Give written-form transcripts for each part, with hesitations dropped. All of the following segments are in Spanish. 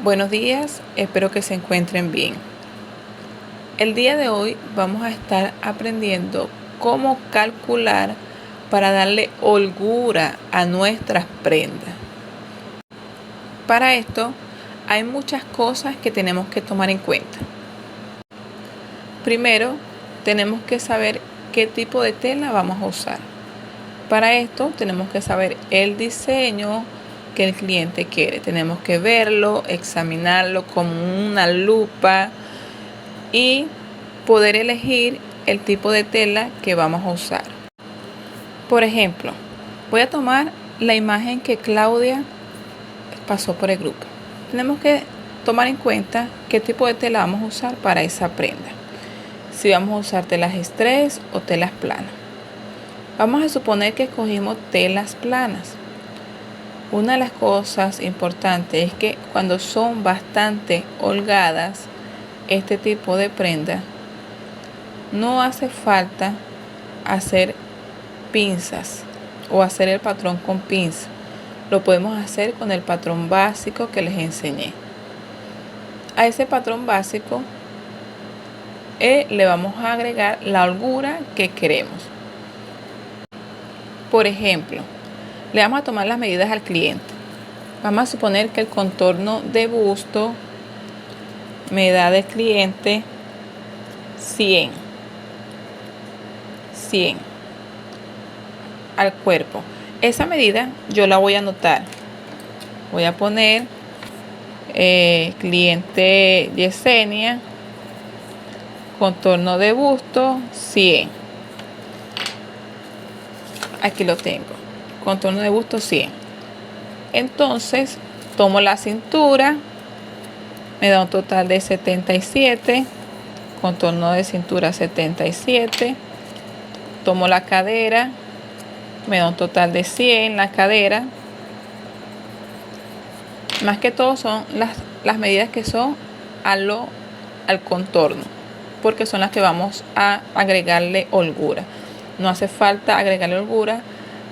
Buenos días, espero que se encuentren bien. El día de hoy vamos a estar aprendiendo cómo calcular para darle holgura a nuestras prendas. Para esto hay muchas cosas que tenemos que tomar en cuenta. Primero, tenemos que saber qué tipo de tela vamos a usar. Para esto tenemos que saber el diseño que el cliente quiere. Tenemos que verlo, examinarlo con una lupa y poder elegir el tipo de tela que vamos a usar. Por ejemplo, voy a tomar la imagen que Claudia pasó por el grupo. Tenemos que tomar en cuenta qué tipo de tela vamos a usar para esa prenda. Si vamos a usar telas estrés o telas planas. Vamos a suponer que escogimos telas planas. Una de las cosas importantes es que cuando son bastante holgadas, este tipo de prenda, no hace falta hacer pinzas o hacer el patrón con pinza. Lo podemos hacer con el patrón básico que les enseñé. A ese patrón básico le vamos a agregar la holgura que queremos. Por ejemplo, le vamos a tomar las medidas al cliente. Vamos a suponer que el contorno de busto me da del cliente 100 al cuerpo. Esa medida yo la voy a anotar. Voy a poner cliente Yesenia, contorno de busto 100. Aquí lo tengo. Contorno de busto 100. Entonces tomo la cintura, me da un total de 77, contorno de cintura 77. Tomo la cadera, me da un total de 100 la cadera. Más que todo son las medidas que son al contorno, porque son las que vamos a agregarle holgura. No hace falta agregarle holgura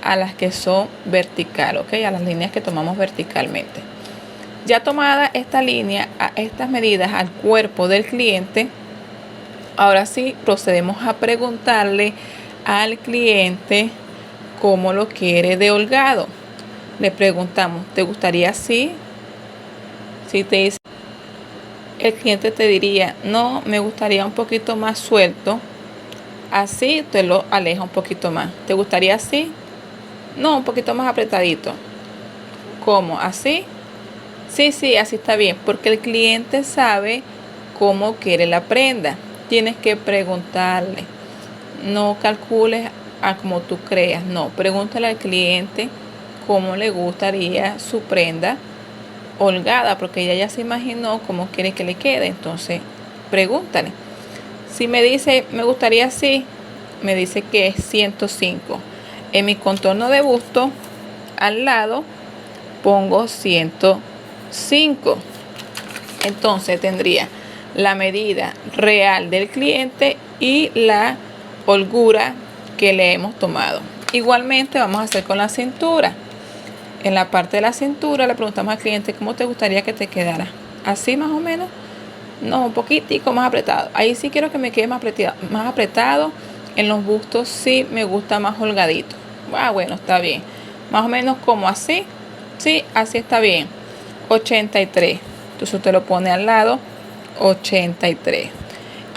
a las que son vertical, ¿ok? A las líneas que tomamos verticalmente. Ya tomada esta línea, a estas medidas al cuerpo del cliente, ahora sí procedemos a preguntarle al cliente cómo lo quiere de holgado. Le preguntamos, ¿te gustaría así? Si te dice, el cliente te diría, no, me gustaría un poquito más suelto. Así te lo aleja un poquito más. ¿Te gustaría así? No, un poquito más apretadito. ¿Cómo? ¿Así? Sí, así está bien. Porque el cliente sabe cómo quiere la prenda. Tienes que preguntarle. No calcules a como tú creas. No, pregúntale al cliente cómo le gustaría su prenda holgada. Porque ella ya se imaginó cómo quiere que le quede. Entonces, pregúntale. Si me dice, me gustaría así, me dice que es 105. En mi contorno de busto, al lado, pongo 105. Entonces tendría la medida real del cliente y la holgura que le hemos tomado. Igualmente vamos a hacer con la cintura. En la parte de la cintura le preguntamos al cliente cómo te gustaría que te quedara. Así más o menos. No, un poquitico más apretado. Ahí sí quiero que me quede más apretado. En los bustos sí me gusta más holgadito. Bueno, está bien. Más o menos como así. Sí, así está bien. 83. Entonces usted lo pone al lado. 83.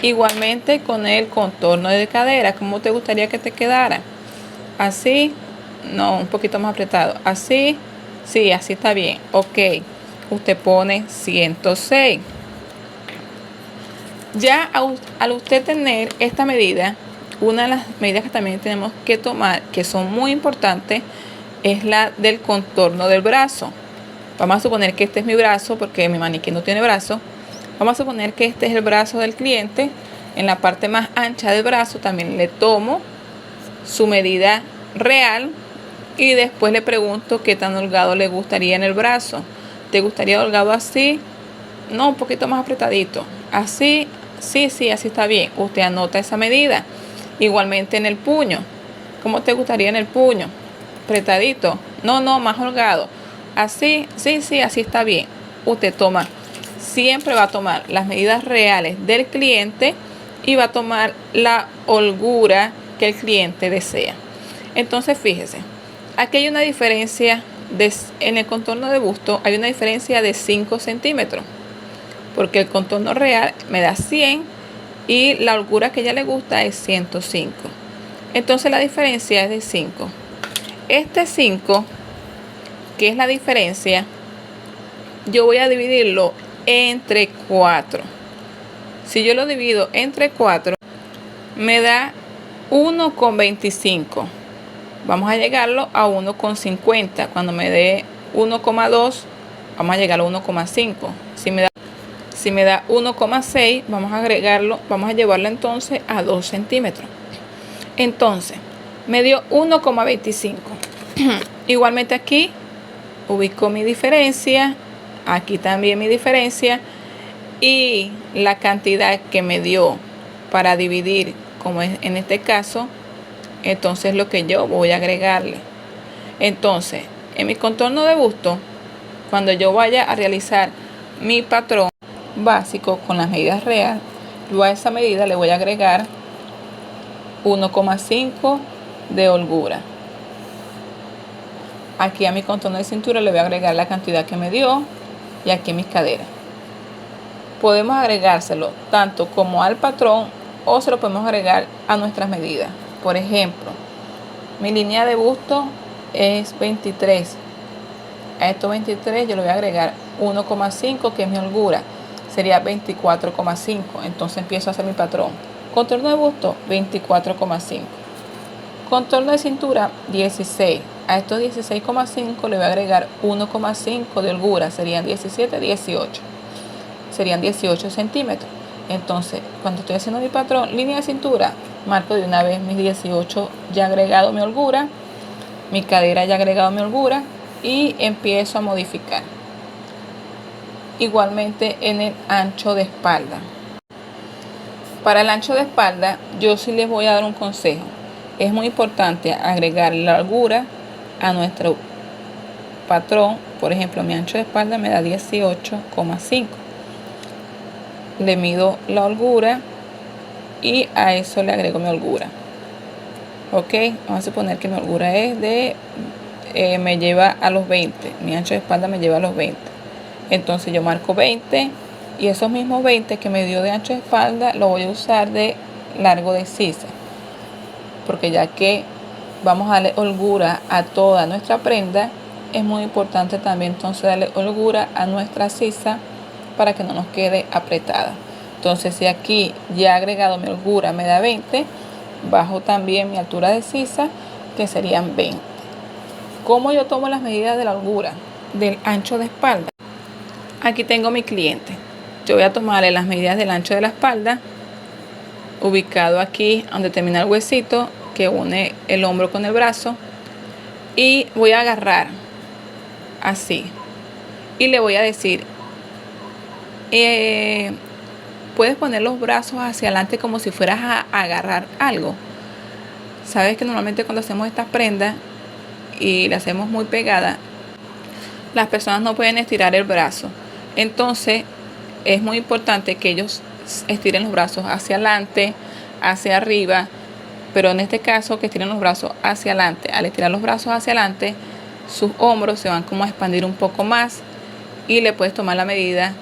Igualmente con el contorno de cadera. ¿Cómo te gustaría que te quedara? Así. No, un poquito más apretado. Así. Sí, así está bien. Ok. Usted pone 106. Ya al usted tener esta medida, una de las medidas que también tenemos que tomar, que son muy importantes, es la del contorno del brazo. Vamos a suponer que este es mi brazo, porque mi maniquí no tiene brazo. Vamos a suponer que este es el brazo del cliente. En la parte más ancha del brazo también le tomo su medida real y después le pregunto qué tan holgado le gustaría en el brazo. ¿Te gustaría holgado así? No, un poquito más apretadito. Así, sí, así está bien. Usted anota esa medida. Igualmente en el puño. ¿Cómo te gustaría en el puño? ¿Apretadito? No, más holgado. Así, sí, así está bien. Usted toma siempre va a tomar las medidas reales del cliente y va a tomar la holgura que el cliente desea. Entonces fíjese, aquí hay una diferencia en el contorno de busto, hay una diferencia de 5 centímetros, porque el contorno real me da 100 y la holgura que a ella le gusta es 105. Entonces la diferencia es de 5. Este 5, que es la diferencia, yo voy a dividirlo entre 4. Si yo lo divido entre 4, me da 1,25. Vamos a llegarlo a 1,50. Cuando me dé 1,2, vamos a llegarlo a 1,5. Si me da 1,6, vamos a agregarlo, vamos a llevarlo entonces a 2 centímetros. Entonces, me dio 1,25. Igualmente aquí ubico mi diferencia, aquí también mi diferencia, y la cantidad que me dio para dividir, como es en este caso, entonces lo que yo voy a agregarle. Entonces, en mi contorno de busto, cuando yo vaya a realizar mi patrón básico con las medidas reales, yo a esa medida le voy a agregar 1,5 de holgura. Aquí a mi contorno de cintura le voy a agregar la cantidad que me dio, y aquí mis caderas. Podemos agregárselo tanto como al patrón o se lo podemos agregar a nuestras medidas. Por ejemplo, mi línea de busto es 23. A estos 23 yo le voy a agregar 1,5, que es mi holgura. Sería 24,5. Entonces empiezo a hacer mi patrón. Contorno de busto, 24,5. Contorno de cintura, 16. A estos 16,5 le voy a agregar 1,5 de holgura. Serían 17, 18. Serían 18 centímetros. Entonces, cuando estoy haciendo mi patrón, línea de cintura, marco de una vez mis 18 ya agregado mi holgura, mi cadera ya agregado mi holgura, y empiezo a modificar. Igualmente en el ancho de espalda. Para el ancho de espalda, yo sí les voy a dar un consejo. Es muy importante agregar la holgura a nuestro patrón. Por ejemplo, mi ancho de espalda me da 18,5. Le mido la holgura y a eso le agrego mi holgura. Ok, vamos a suponer que mi holgura es de me lleva a los 20. Mi ancho de espalda me lleva a los 20. Entonces yo marco 20 y esos mismos 20 que me dio de ancho de espalda lo voy a usar de largo de sisa, porque ya que vamos a darle holgura a toda nuestra prenda, es muy importante también entonces darle holgura a nuestra sisa para que no nos quede apretada. Entonces, si aquí ya agregado mi holgura me da 20, bajo también mi altura de sisa, que serían 20. ¿Cómo yo tomo las medidas de la holgura del ancho de espalda? Aquí tengo mi cliente. Yo voy a tomarle las medidas del ancho de la espalda, ubicado aquí donde termina el huesito que une el hombro con el brazo, y voy a agarrar así y le voy a decir, puedes poner los brazos hacia adelante como si fueras a agarrar algo. Sabes que normalmente cuando hacemos estas prendas y la hacemos muy pegada, las personas no pueden estirar el brazo. Entonces es muy importante que ellos estiren los brazos hacia adelante, hacia arriba, pero en este caso que estiren los brazos hacia adelante. Al estirar los brazos hacia adelante, sus hombros se van como a expandir un poco más, y le puedes tomar la medida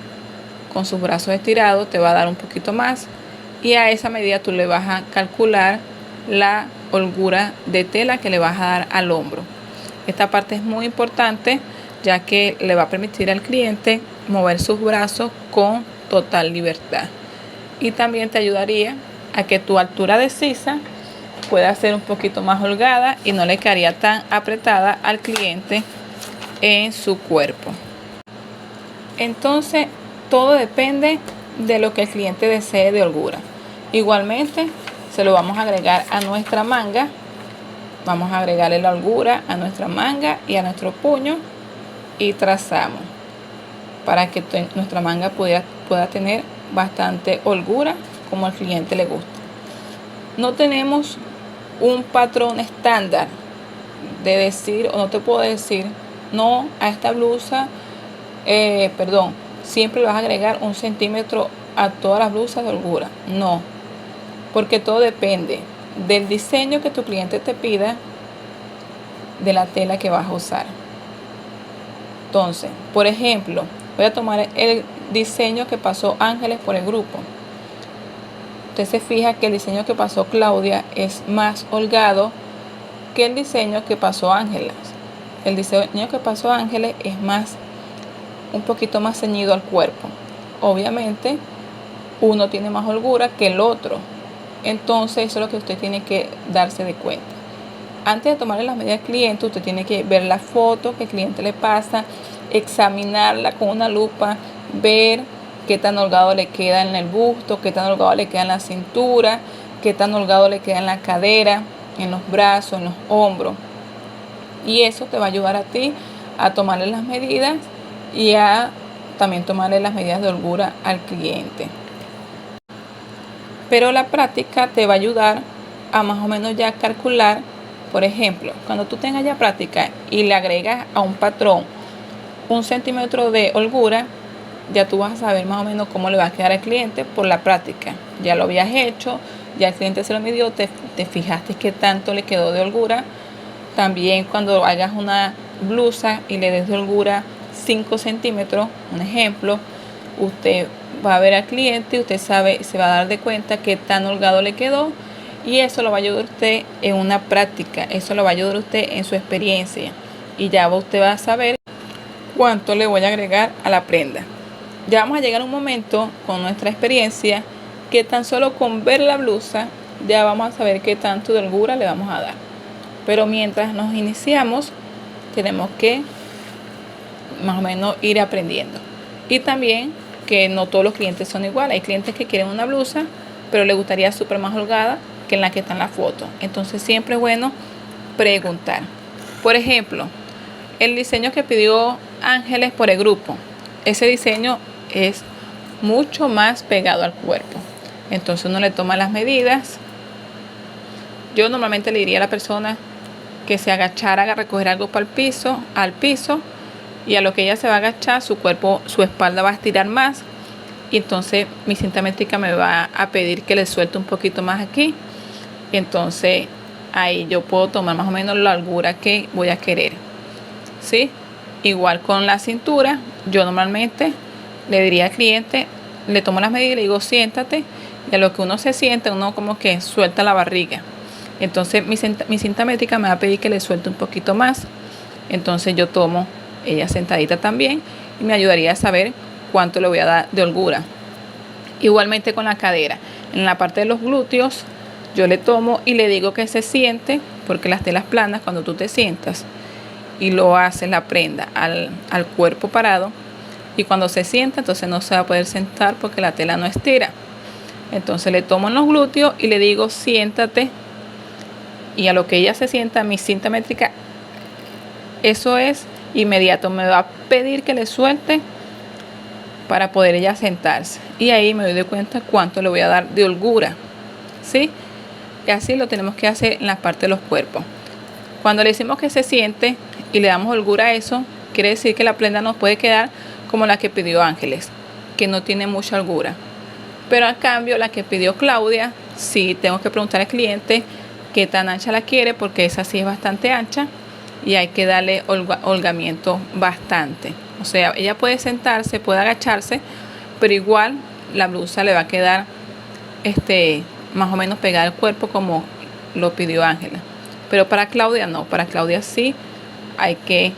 con sus brazos estirados, te va a dar un poquito más, y a esa medida tú le vas a calcular la holgura de tela que le vas a dar al hombro. Esta parte es muy importante, ya que le va a permitir al cliente mover sus brazos con total libertad, y también te ayudaría a que tu altura de sisa pueda ser un poquito más holgada y no le quedaría tan apretada al cliente en su cuerpo. Entonces todo depende de lo que el cliente desee de holgura. Igualmente se lo vamos a agregar a nuestra manga. Vamos a agregarle la holgura a nuestra manga y a nuestro puño, y trazamos para que nuestra manga pueda tener bastante holgura como al cliente le gusta. No tenemos un patrón estándar de decir, o no te puedo decir, no, a esta blusa, siempre le vas a agregar 1 centímetro a todas las blusas de holgura. No, porque todo depende del diseño que tu cliente te pida, de la tela que vas a usar. Entonces, por ejemplo, voy a tomar el diseño que pasó Ángeles por el grupo. Usted se fija que el diseño que pasó Claudia es más holgado que el diseño que pasó Ángeles. El diseño que pasó Ángeles es un poquito más ceñido al cuerpo. Obviamente, uno tiene más holgura que el otro. Entonces, eso es lo que usted tiene que darse de cuenta. Antes de tomarle las medidas al cliente, usted tiene que ver la foto que el cliente le pasa, examinarla con una lupa, ver qué tan holgado le queda en el busto, qué tan holgado le queda en la cintura, qué tan holgado le queda en la cadera, en los brazos, en los hombros. Y eso te va a ayudar a ti a tomarle las medidas y a también tomarle las medidas de holgura al cliente. Pero la práctica te va a ayudar a más o menos ya calcular. Por ejemplo, cuando tú tengas ya práctica y le agregas a un patrón 1 centímetro de holgura, ya tú vas a saber más o menos cómo le va a quedar al cliente por la práctica. Ya lo habías hecho, ya el cliente se lo midió, te fijaste qué tanto le quedó de holgura. También cuando hagas una blusa y le des de holgura 5 centímetros, un ejemplo, usted va a ver al cliente y usted se va a dar de cuenta qué tan holgado le quedó. Y eso lo va a ayudar usted en una práctica, eso lo va a ayudar usted en su experiencia. Y ya usted va a saber cuánto le voy a agregar a la prenda. Ya vamos a llegar a un momento con nuestra experiencia que tan solo con ver la blusa ya vamos a saber qué tanto de holgura le vamos a dar. Pero mientras nos iniciamos, tenemos que más o menos ir aprendiendo. Y también que no todos los clientes son iguales. Hay clientes que quieren una blusa, pero les gustaría súper más holgada que en la que está en la foto. Entonces siempre es bueno preguntar. Por ejemplo, el diseño que pidió Ángeles por el grupo, ese diseño es mucho más pegado al cuerpo. Entonces uno le toma las medidas. Yo normalmente le diría a la persona que se agachara a recoger algo para al piso, y a lo que ella se va a agachar, su cuerpo, su espalda va a estirar más, y entonces mi cinta métrica me va a pedir que le suelte un poquito más aquí. Entonces ahí yo puedo tomar más o menos la holgura que voy a querer, ¿sí? Igual con la cintura, yo normalmente le diría al cliente, le tomo las medidas y le digo siéntate, y a lo que uno se sienta, uno como que suelta la barriga. Entonces mi cinta métrica me va a pedir que le suelte un poquito más. Entonces yo tomo ella sentadita también y me ayudaría a saber cuánto le voy a dar de holgura. Igualmente con la cadera, en la parte de los glúteos yo le tomo y le digo que se siente, porque las telas planas, cuando tú te sientas y lo haces la prenda al cuerpo parado, y cuando se sienta entonces no se va a poder sentar porque la tela no estira. Entonces le tomo en los glúteos y le digo siéntate, y a lo que ella se sienta, mi cinta métrica, eso es inmediato, me va a pedir que le suelte para poder ella sentarse, y ahí me doy de cuenta cuánto le voy a dar de holgura, ¿sí? Y así lo tenemos que hacer en la parte de los cuerpos. Cuando le decimos que se siente y le damos holgura a eso, quiere decir que la prenda nos puede quedar como la que pidió Ángeles, que no tiene mucha holgura. Pero a cambio la que pidió Claudia, sí tengo que preguntar al cliente qué tan ancha la quiere, porque esa sí es bastante ancha y hay que darle holgamiento bastante. O sea, ella puede sentarse, puede agacharse, pero igual la blusa le va a quedar más o menos pegada al cuerpo como lo pidió Ángela. Pero para Claudia no, para Claudia sí hay que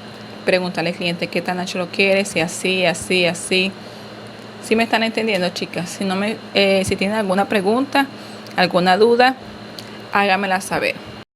preguntarle al cliente qué tan ancho lo quiere, si así, así, así. ¿Sí me están entendiendo, chicas? Si tienen alguna pregunta, alguna duda, háganmela saber.